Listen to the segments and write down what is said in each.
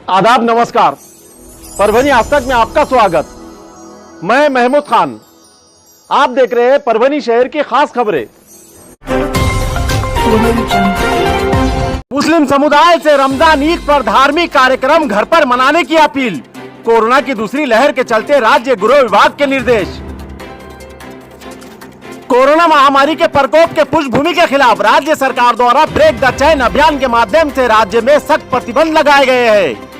आदाब, नमस्कार। परभनी आज तक में आपका स्वागत। मैं महमूद खान। आप देख रहे हैं परभनी शहर की खास खबरें। मुस्लिम समुदाय से रमजान ईद पर धार्मिक कार्यक्रम घर पर मनाने की अपील। कोरोना की दूसरी लहर के चलते राज्य गृह विभाग के निर्देश। कोरोना महामारी के प्रकोप के पृष्ठभूमि के खिलाफ राज्य सरकार द्वारा ब्रेक द चेन अभियान के माध्यम से राज्य में सख्त प्रतिबंध लगाए गए हैं।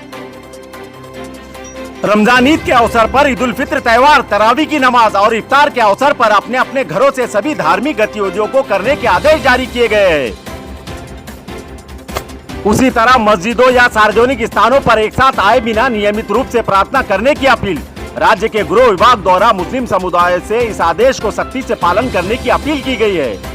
रमजान ईद के अवसर पर ईद उल फित्र त्योहार, तरावी की नमाज और इफ्तार के अवसर पर अपने अपने घरों से सभी धार्मिक गतिविधियों को करने के आदेश जारी किए गए हैं। उसी तरह मस्जिदों या सार्वजनिक स्थानों पर एक साथ आए बिना नियमित रूप से प्रार्थना करने की अपील राज्य के गृह विभाग द्वारा मुस्लिम समुदाय से इस आदेश को सख्ती से पालन करने की अपील की गई है।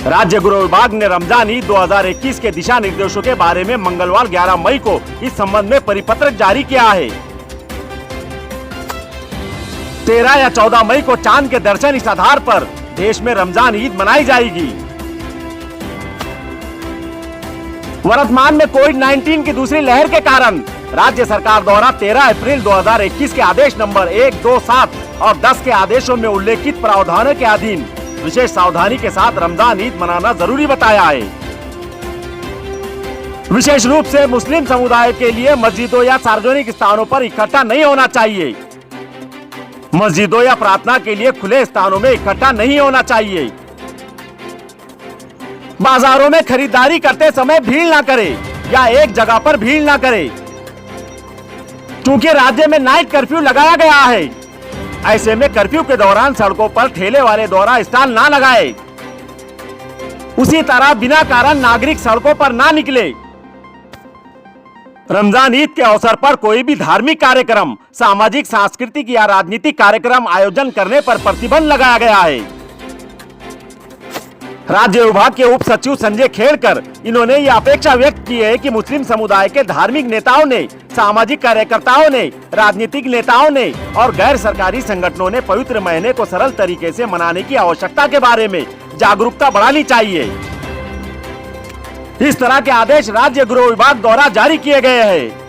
राज्य गृह विभाग ने रमजान ईद 2021 के दिशा निर्देशों के बारे में मंगलवार 11 मई को इस संबंध में परिपत्र जारी किया है। 13 या 14 मई को चांद के दर्शन इस आधार पर देश में रमजान ईद मनाई जाएगी। वर्तमान में कोविड-19 की दूसरी लहर के कारण राज्य सरकार द्वारा 13 अप्रैल 2021 के आदेश नंबर 1, 2, 7 और 10 के आदेशों में उल्लेखित प्रावधानों के अधीन विशेष सावधानी के साथ रमजान ईद मनाना जरूरी बताया है। विशेष रूप से मुस्लिम समुदाय के लिए मस्जिदों या सार्वजनिक स्थानों पर इकट्ठा नहीं होना चाहिए। मस्जिदों या प्रार्थना के लिए खुले स्थानों में इकट्ठा नहीं होना चाहिए। बाजारों में खरीदारी करते समय भीड़ ना करें या एक जगह पर भीड़ ना करें। चूंकि राज्य में नाइट कर्फ्यू लगाया गया है, ऐसे में कर्फ्यू के दौरान सड़कों पर ठेले वाले द्वारा स्टॉल ना लगाए। उसी तरह बिना कारण नागरिक सड़कों पर ना निकले। रमजान ईद के अवसर पर कोई भी धार्मिक कार्यक्रम, सामाजिक, सांस्कृतिक या राजनीतिक कार्यक्रम आयोजन करने पर प्रतिबंध लगाया गया है। राज्य विभाग के उप सचिव संजय खेड़कर इन्होंने ये अपेक्षा व्यक्त की है कि मुस्लिम समुदाय के धार्मिक नेताओं ने, सामाजिक कार्यकर्ताओं ने, राजनीतिक नेताओं ने और गैर सरकारी संगठनों ने पवित्र महीने को सरल तरीके से मनाने की आवश्यकता के बारे में जागरूकता बढ़ानी चाहिए। इस तरह के आदेश राज्य गृह विभाग द्वारा जारी किए गए हैं।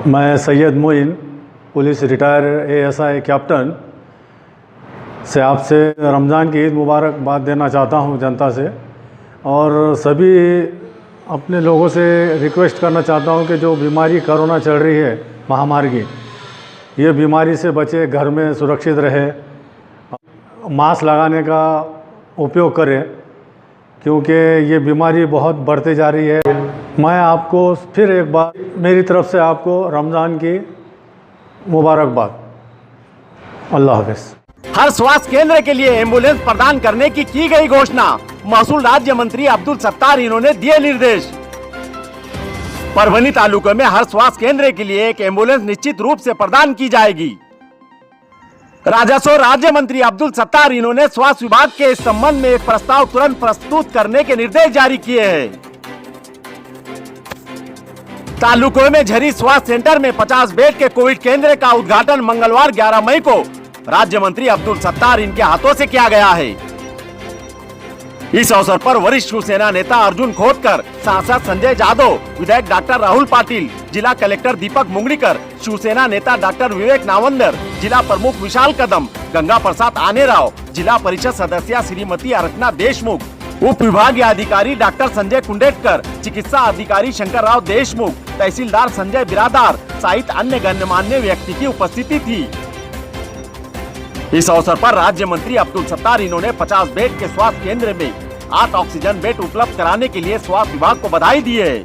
मैं Syed Moin, police retired ASI captain से आपसे रमज़ान की ईद मुबारकबाद देना चाहता हूं जनता से, और सभी अपने लोगों से रिक्वेस्ट करना चाहता हूं कि जो बीमारी कोरोना चल रही है, महामारी की, ये बीमारी से बचे, घर में सुरक्षित रहे, मास्क लगाने का उपयोग करें क्योंकि ये बीमारी बहुत बढ़ते जा रही है। मैं आपको फिर एक बार मेरी तरफ से आपको रमज़ान की मुबारकबाद। अल्लाह हाफ़िज़। हर स्वास्थ्य केंद्र के लिए एम्बुलेंस प्रदान करने की गई घोषणा। महसूल राज्य मंत्री अब्दुल सत्तार इन्होंने दिए निर्देश। परभनी तालुके में हर स्वास्थ्य केंद्र के लिए एक एम्बुलेंस निश्चित रूप से प्रदान की जाएगी। राजस्व राज्य मंत्री अब्दुल सत्तार इन्होंने स्वास्थ्य विभाग के इस संबंध में एक प्रस्ताव तुरंत प्रस्तुत करने के निर्देश जारी किए हैं। तालुकों में झरी स्वास्थ्य सेंटर में 50 बेड के कोविड केंद्र का उद्घाटन मंगलवार 11 मई को राज्य मंत्री अब्दुल सत्तार इनके हाथों से किया गया है। इस अवसर पर वरिष्ठ शिवसेना नेता अर्जुन खोतकर, सांसद संजय जाधव, विधायक डॉक्टर राहुल पाटिल, जिला कलेक्टर दीपक मुंगड़ीकर, शिवसेना नेता डॉक्टर विवेक नावंदर, जिला प्रमुख विशाल कदम, गंगा प्रसाद आनेराव, जिला परिषद सदस्य श्रीमती अर्चना देशमुख, उप विभागीय अधिकारी डॉक्टर संजय कुंडेटकर, चिकित्सा अधिकारी शंकर राव देशमुख, तहसीलदार संजय बिरादार सहित अन्य गण्यमान्य व्यक्ति की उपस्थिति थी। इस अवसर पर राज्य मंत्री अब्दुल सत्तार इन्होंने 50 बेड के स्वास्थ्य केंद्र में 8 ऑक्सीजन बेड उपलब्ध कराने के लिए स्वास्थ्य विभाग को बधाई दी है।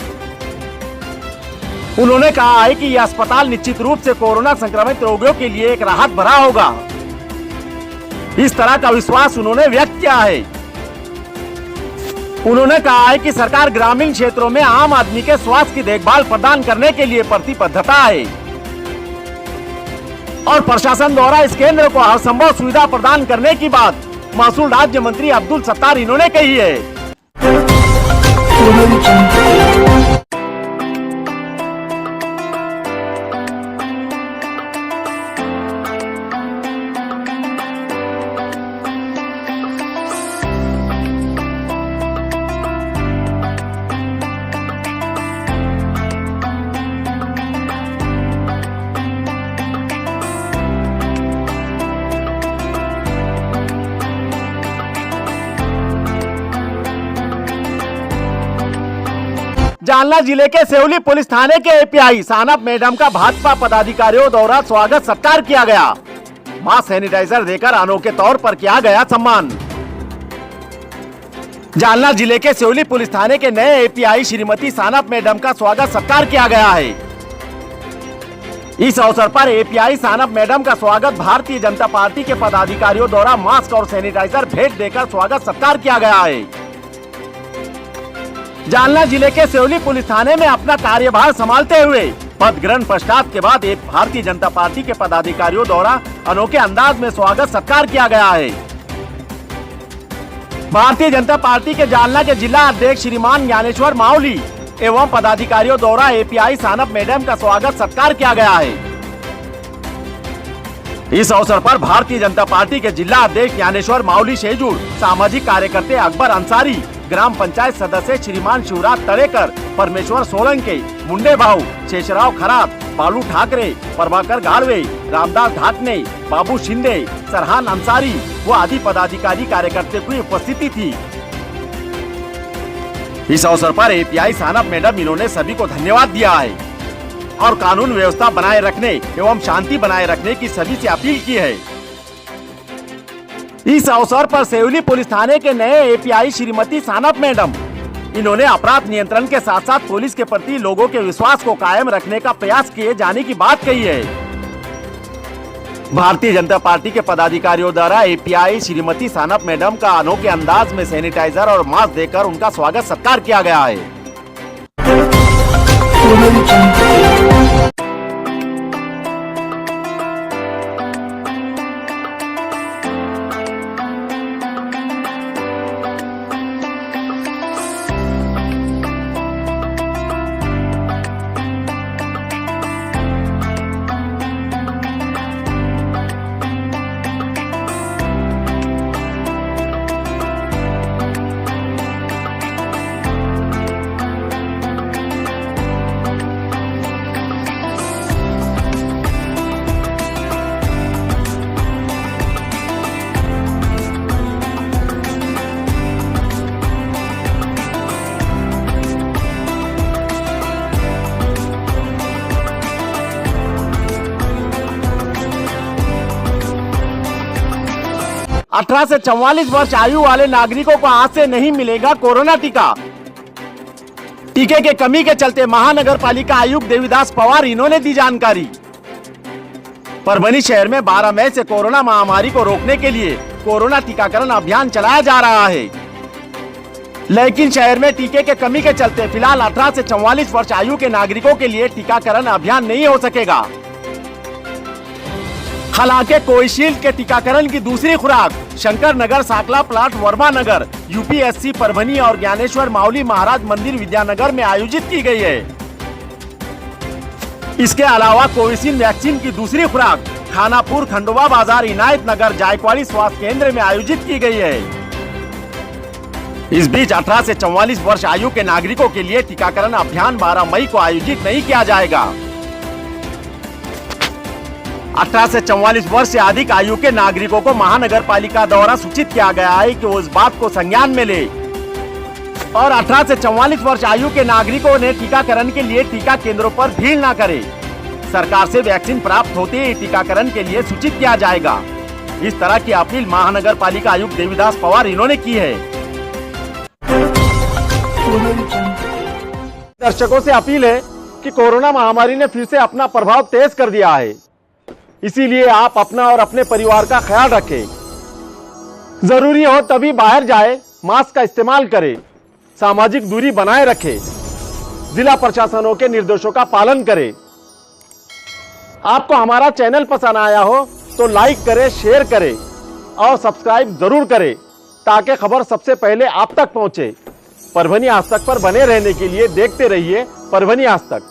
उन्होंने कहा है कि यह अस्पताल निश्चित रूप से कोरोना संक्रमित रोगियों के लिए एक राहत भरा होगा। इस तरह का विश्वास उन्होंने व्यक्त किया है। उन्होंने कहा है कि सरकार ग्रामीण क्षेत्रों में आम आदमी के स्वास्थ्य की देखभाल प्रदान करने के लिए प्रतिबद्धता है और प्रशासन द्वारा इस केंद्र को हर संभव सुविधा प्रदान करने की बात महसूल राज्य मंत्री अब्दुल सत्तार इन्होंने कही है। जालना जिले के सेवली पुलिस थाने के एपीआई सानप मैडम का भाजपा पदाधिकारियों द्वारा स्वागत सत्कार किया गया। मास्क सैनिटाइजर देकर अनोखे तौर पर किया गया सम्मान। जालना जिले के सेवली पुलिस थाने के नए एपीआई श्रीमती सानप मैडम का स्वागत सत्कार किया गया है। इस अवसर पर एपीआई सानप मैडम का स्वागत भारतीय जनता पार्टी के पदाधिकारियों द्वारा मास्क और सैनिटाइजर भेंट देकर स्वागत सत्कार किया गया है। जालना जिले के सेवली पुलिस थाने में अपना कार्यभार संभालते हुए पद ग्रहण पश्चात के बाद एक भारतीय जनता पार्टी के पदाधिकारियों द्वारा अनोखे अंदाज में स्वागत सत्कार किया गया है। भारतीय जनता पार्टी के जालना के जिला अध्यक्ष श्रीमान ज्ञानेश्वर मावली एवं पदाधिकारियों द्वारा एपीआई सानप मैडम का स्वागत सत्कार किया गया है। इस अवसर पर भारतीय जनता पार्टी के जिला अध्यक्ष ज्ञानेश्वर मावली से जुड़ सामाजिक कार्यकर्ता अकबर अंसारी, ग्राम पंचायत सदस्य श्रीमान शिवराज तड़ेकर, परमेश्वर सोलंके, मुंडे भाऊ, शेषराव खरात, बालू ठाकरे, प्रभाकर गाड़वे, रामदास ढाकने, बाबू शिंदे, सरहान अंसारी व आदि पदाधिकारी कार्यकर्ता की उपस्थिति थी। इस अवसर पर एपीआई सानप मैडम इन्होंने सभी को धन्यवाद दिया है और कानून व्यवस्था बनाए रखने एवं शांति बनाए रखने की सभी से अपील की है। इस अवसर पर सेवली पुलिस थाने के नए एपीआई श्रीमती सानप मैडम इन्होंने अपराध नियंत्रण के साथ साथ पुलिस के प्रति लोगों के विश्वास को कायम रखने का प्रयास किए जाने की बात कही है। भारतीय जनता पार्टी के पदाधिकारियों द्वारा एपीआई श्रीमती सानप मैडम का अनोखे अंदाज में सैनिटाइजर और मास्क देकर उनका स्वागत सत्कार किया गया है। 18 से 44 वर्ष आयु वाले नागरिकों को आज से नहीं मिलेगा कोरोना टीका। टीके के कमी के चलते महानगर पालिका आयुक्त देवीदास पवार इन्होंने दी जानकारी। परभनी शहर में 12 मई से कोरोना महामारी को रोकने के लिए कोरोना टीकाकरण अभियान चलाया जा रहा है, लेकिन शहर में टीके के कमी के चलते फिलहाल 18 से 44 वर्ष आयु के नागरिकों के लिए टीकाकरण अभियान नहीं हो सकेगा। हालांकि कोविशील्ड के टीकाकरण की दूसरी खुराक शंकर नगर, साकला प्लाट, वर्मा नगर, यूपीएससी परभनी और ज्ञानेश्वर मावली महाराज मंदिर विद्यानगर में आयोजित की गई है। इसके अलावा कोविशील्ड वैक्सीन की दूसरी खुराक खानापुर, खंडवा बाजार, इनायत नगर, जायकवाड़ी स्वास्थ्य केंद्र में आयोजित की गई है। इस बीच 18 से 44 वर्ष आयु के नागरिकों के लिए टीकाकरण अभियान 12 मई को आयोजित नहीं किया जाएगा। 18 से 44 वर्ष से अधिक आयु के नागरिकों को महानगर पालिका द्वारा सूचित किया गया है कि वो इस बात को संज्ञान में ले और 18 से 44 वर्ष आयु के नागरिकों ने टीकाकरण के लिए टीका केंद्रों पर भीड़ न करे। सरकार से वैक्सीन प्राप्त होते ही टीकाकरण के लिए सूचित किया जाएगा। इस तरह की अपील महानगर पालिका आयुक्त देवीदास पवार इन्होंने की है। दर्शकों से अपील है कि कोरोना महामारी ने फिर से अपना प्रभाव तेज कर दिया है, इसीलिए आप अपना और अपने परिवार का ख्याल रखें। जरूरी हो तभी बाहर जाए, मास्क का इस्तेमाल करे, सामाजिक दूरी बनाए रखे, जिला प्रशासनों के निर्देशों का पालन करे। आपको हमारा चैनल पसंद आया हो तो लाइक करें, शेयर करें और सब्सक्राइब जरूर करें ताकि खबर सबसे पहले आप तक पहुंचे। परभनी आज तक पर बने रहने के लिए देखते रहिए परभनी आज तक।